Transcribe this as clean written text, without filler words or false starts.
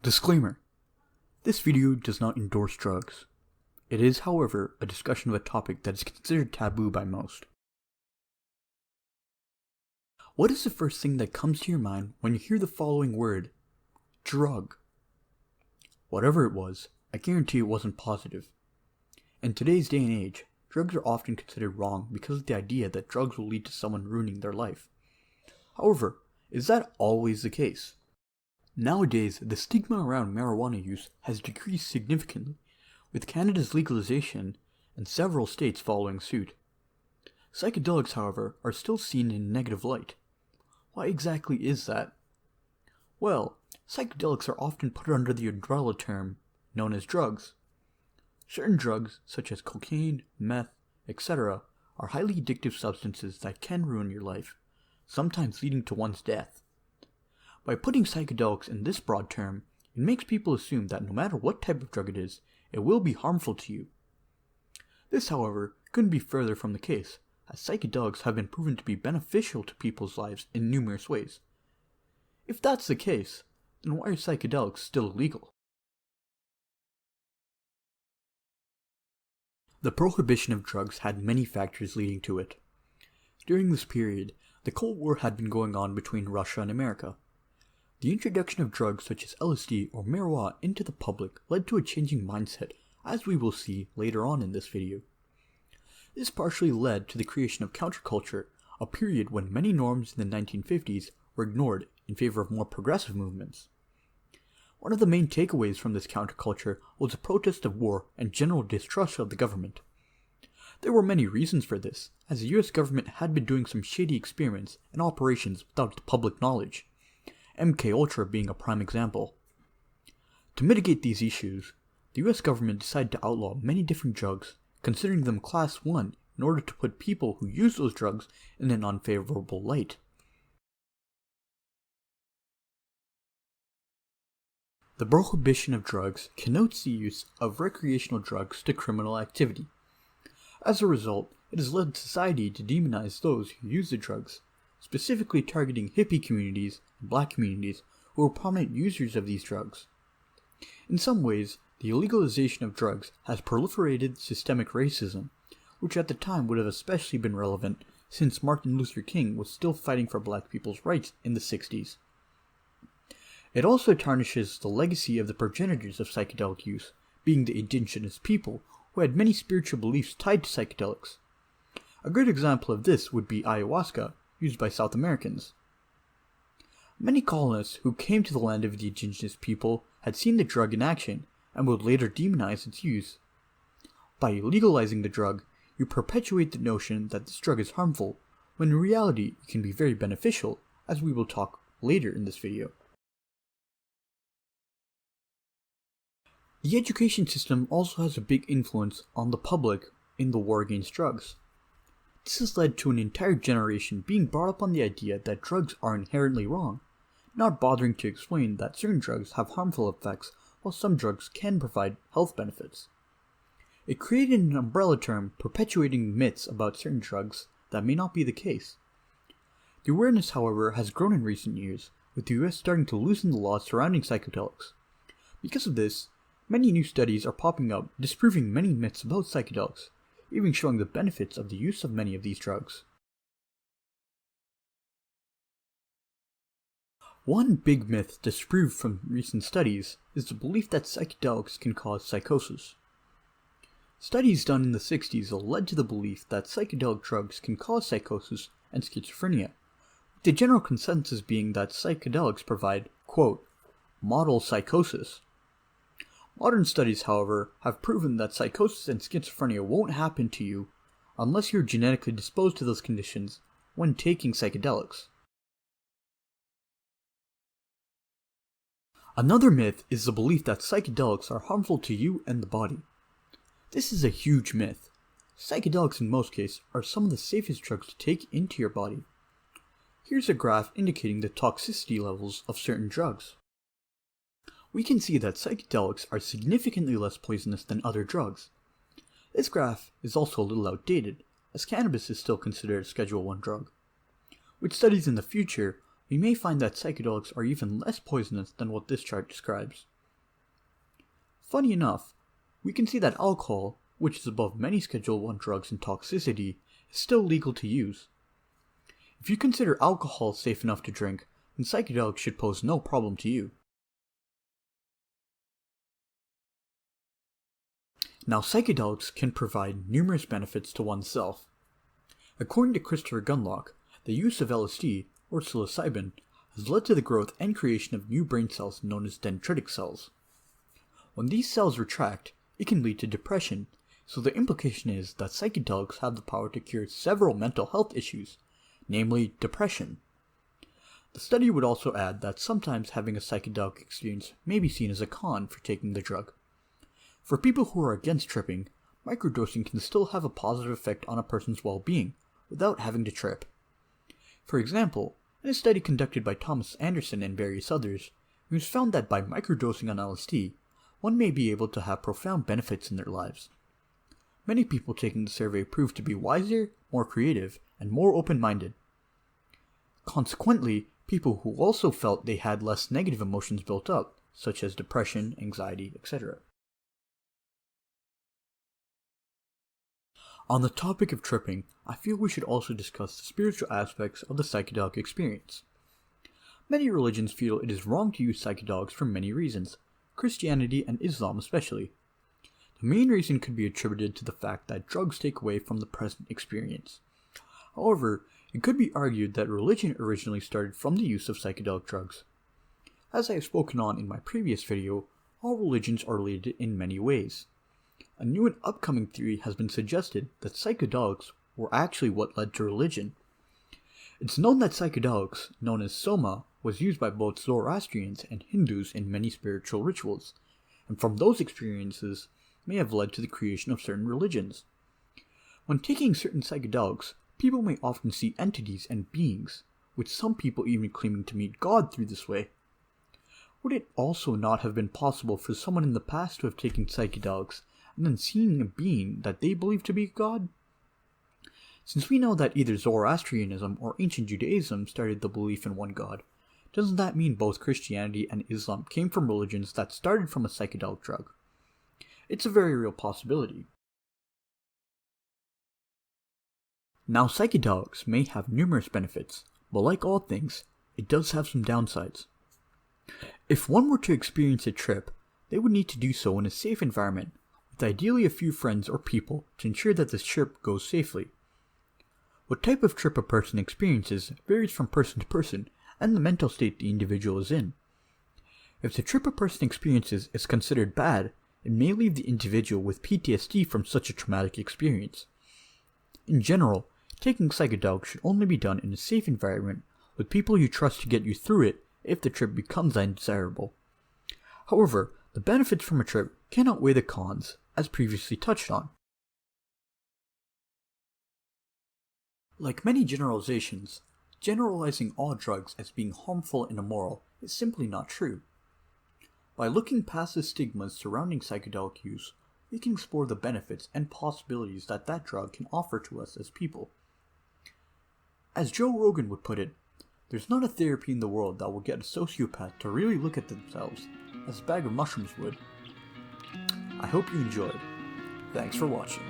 Disclaimer: this video does not endorse drugs. It is, however, a discussion of a topic that is considered taboo by most. What is the first thing that comes to your mind when you hear the following word? Drug. Whatever it was, I guarantee it wasn't positive. In today's day and age, drugs are often considered wrong because of the idea that drugs will lead to someone ruining their life. However, is that always the case? Nowadays, the stigma around marijuana use has decreased significantly, with Canada's legalization and several states following suit. Psychedelics, however, are still seen in a negative light. Why exactly is that? Well, psychedelics are often put under the umbrella term known as drugs. Certain drugs, such as cocaine, meth, etc., are highly addictive substances that can ruin your life, sometimes leading to one's death. By putting psychedelics in this broad term, it makes people assume that no matter what type of drug it is, it will be harmful to you. This, however, couldn't be further from the case, as psychedelics have been proven to be beneficial to people's lives in numerous ways. If that's the case, then why are psychedelics still illegal? The prohibition of drugs had many factors leading to it. During this period, the Cold War had been going on between Russia and America. The introduction of drugs such as LSD or marijuana into the public led to a changing mindset, as we will see later on in this video. This partially led to the creation of counterculture, a period when many norms in the 1950s were ignored in favor of more progressive movements. One of the main takeaways from this counterculture was a protest of war and general distrust of the government. There were many reasons for this, as the US government had been doing some shady experiments and operations without the public knowledge, MKUltra being a prime example. To mitigate these issues, the US government decided to outlaw many different drugs, considering them Class 1 in order to put people who use those drugs in an unfavorable light. The prohibition of drugs connotes the use of recreational drugs to criminal activity. As a result, it has led society to demonize those who use the drugs, specifically targeting hippie communities and black communities who are prominent users of these drugs. In some ways, the illegalization of drugs has proliferated systemic racism, which at the time would have especially been relevant since Martin Luther King was still fighting for black people's rights in the 60s. It also tarnishes the legacy of the progenitors of psychedelic use, being the indigenous people who had many spiritual beliefs tied to psychedelics. A good example of this would be ayahuasca, used by South Americans. Many colonists who came to the land of the indigenous people had seen the drug in action and would later demonize its use. By legalizing the drug, you perpetuate the notion that this drug is harmful, when in reality it can be very beneficial, as we will talk later in this video. The education system also has a big influence on the public in the war against drugs. This has led to an entire generation being brought up on the idea that drugs are inherently wrong, not bothering to explain that certain drugs have harmful effects while some drugs can provide health benefits. It created an umbrella term perpetuating myths about certain drugs that may not be the case. The awareness, however, has grown in recent years, with the US starting to loosen the laws surrounding psychedelics. Because of this, many new studies are popping up disproving many myths about psychedelics, even showing the benefits of the use of many of these drugs. One big myth disproved from recent studies is the belief that psychedelics can cause psychosis. Studies done in the 60s led to the belief that psychedelic drugs can cause psychosis and schizophrenia, with the general consensus being that psychedelics provide, quote, model psychosis. Modern studies, however, have proven that psychosis and schizophrenia won't happen to you unless you're genetically disposed to those conditions when taking psychedelics. Another myth is the belief that psychedelics are harmful to you and the body. This is a huge myth. Psychedelics in most cases are some of the safest drugs to take into your body. Here's a graph indicating the toxicity levels of certain drugs. We can see that psychedelics are significantly less poisonous than other drugs. This graph is also a little outdated, as cannabis is still considered a Schedule I drug. With studies in the future, we may find that psychedelics are even less poisonous than what this chart describes. Funny enough, we can see that alcohol, which is above many Schedule 1 drugs in toxicity, is still legal to use. If you consider alcohol safe enough to drink, then psychedelics should pose no problem to you. Now, psychedelics can provide numerous benefits to oneself. According to Christopher Gunlock, the use of LSD, or psilocybin, has led to the growth and creation of new brain cells known as dendritic cells. When these cells retract, it can lead to depression, so the implication is that psychedelics have the power to cure several mental health issues, namely depression. The study would also add that sometimes having a psychedelic experience may be seen as a con for taking the drug. For people who are against tripping, microdosing can still have a positive effect on a person's well-being without having to trip. For example, in a study conducted by Thomas Anderson and various others, it was found that by microdosing on LSD, one may be able to have profound benefits in their lives. Many people taking the survey proved to be wiser, more creative, and more open-minded. Consequently, people who also felt they had less negative emotions built up, such as depression, anxiety, etc. On the topic of tripping, I feel we should also discuss the spiritual aspects of the psychedelic experience. Many religions feel it is wrong to use psychedelics for many reasons, Christianity and Islam especially. The main reason could be attributed to the fact that drugs take away from the present experience. However, it could be argued that religion originally started from the use of psychedelic drugs. As I have spoken on in my previous video, all religions are related in many ways. A new and upcoming theory has been suggested that psychedelics were actually what led to religion. It's known that psychedelics, known as soma, was used by both Zoroastrians and Hindus in many spiritual rituals, and from those experiences may have led to the creation of certain religions. When taking certain psychedelics, people may often see entities and beings, with some people even claiming to meet God through this way. Would it also not have been possible for someone in the past to have taken psychedelics and then seeing a being that they believe to be God? Since we know that either Zoroastrianism or ancient Judaism started the belief in one God, doesn't that mean both Christianity and Islam came from religions that started from a psychedelic drug? It's a very real possibility. Now, psychedelics may have numerous benefits, but like all things, it does have some downsides. If one were to experience a trip, they would need to do so in a safe environment, with ideally a few friends or people to ensure that this trip goes safely. What type of trip a person experiences varies from person to person and the mental state the individual is in. If the trip a person experiences is considered bad, it may leave the individual with PTSD from such a traumatic experience. In general, taking psychedelics should only be done in a safe environment with people you trust to get you through it if the trip becomes undesirable. However, the benefits from a trip can outweigh the cons, as previously touched on. Like many generalizations, generalizing all drugs as being harmful and immoral is simply not true. By looking past the stigmas surrounding psychedelic use, we can explore the benefits and possibilities that drug can offer to us as people. As Joe Rogan would put it, there's not a therapy in the world that will get a sociopath to really look at themselves as a bag of mushrooms would. I hope you enjoyed. Thanks for watching.